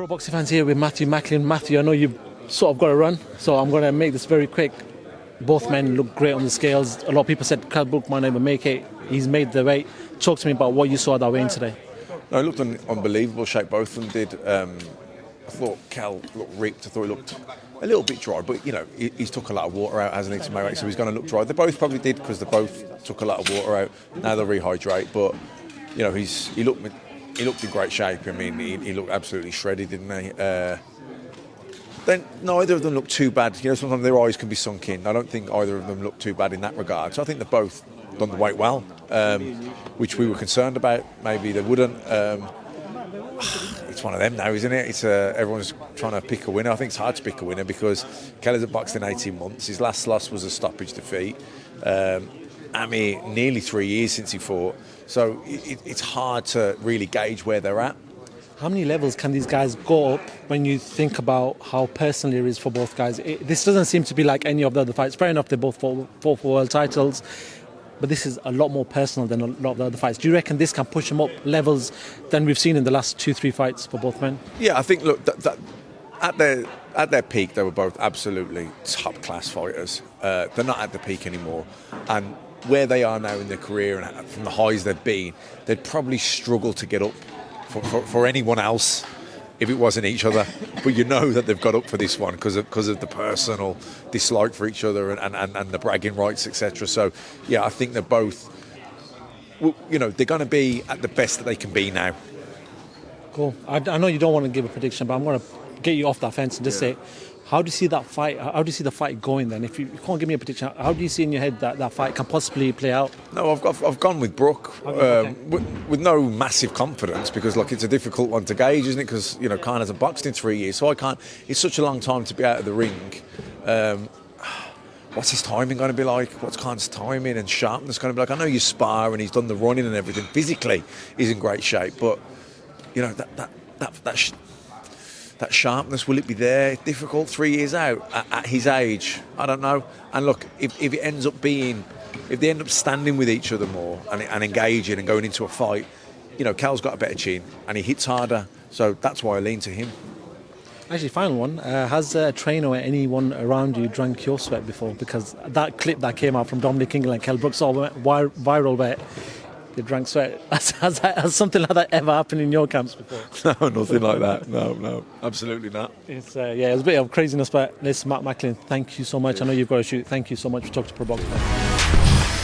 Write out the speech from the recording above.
Pro Boxing Fans here with Matthew Macklin. Matthew, I know you've sort of got to run, so I'm going to make this very quick. Both men look great on the scales. A lot of people said Kell Brook might never make it. He's made the weight. Talk to me about what you saw that weigh-in today. No, it looked in unbelievable shape. Both of them did. I thought Kell looked ripped. I thought he looked a little bit dry, but you know he's took a lot of water out, hasn't he, to make weight, so he's going to look dry. They both probably did because they both took a lot of water out. Now they'll rehydrate, but you know he looked in great shape. I mean, he looked absolutely shredded, didn't he? Then neither of them looked too bad. You know, sometimes their eyes can be sunk in. I don't think either of them looked too bad in that regard. So I think they've both done the weight well, which we were concerned about. Maybe they wouldn't. It's one of them now, isn't it? It's everyone's trying to pick a winner. I think it's hard to pick a winner because Kell hasn't boxed in 18 months. His last loss was a stoppage defeat. Amir, nearly 3 years since he fought. So it's hard to really gauge where they're at. How many levels can these guys go up when you think about how personal it is for both guys? This doesn't seem to be like any of the other fights. Fair enough, they both fought for world titles, but this is a lot more personal than a lot of the other fights. Do you reckon this can push them up levels than we've seen in the last 2-3 fights for both men? Yeah, I think, look, at their peak, they were both absolutely top-class fighters. They're not at the peak anymore. And where they are now in their career and from the highs they've been, they'd probably struggle to get up for anyone else if it wasn't each other. But you know that they've got up for this one because of the personal dislike for each other and the bragging rights, etc. So, yeah, I think they're both, you know, they're going to be at the best that they can be now. Cool. I know you don't want to give a prediction, but I'm going to get you off that fence and just say, how do you see that fight? How do you see the fight going then? If you can't give me a prediction, how do you see in your head that fight can possibly play out? No, I've gone with Brook with no massive confidence because look, it's a difficult one to gauge, isn't it? Because you know Khan hasn't boxed in 3 years, so I can't. It's such a long time to be out of the ring. What's his timing going to be like? What's Khan's timing and sharpness going to be like? I know you spar and he's done the running and everything. Physically, he's in great shape, but you know that sharpness, will it be there? Difficult 3 years out at his age. I don't know. And look, if it ends up being, if they end up standing with each other more and engaging and going into a fight, you know, Kell's got a better chin and he hits harder. So that's why I lean to him. Actually, final one. Has a trainer or anyone around you drank your sweat before? Because that clip that came out from Dominic Ingle and Kell Brook went viral where they drank sweat. Has something like that ever happened in your camps before? No, nothing like that. No, absolutely not. It's it's a bit of craziness, but listen, Matt Macklin, thank you so much. I know you've got to shoot. Thank you so much for talking to Pro Boxing.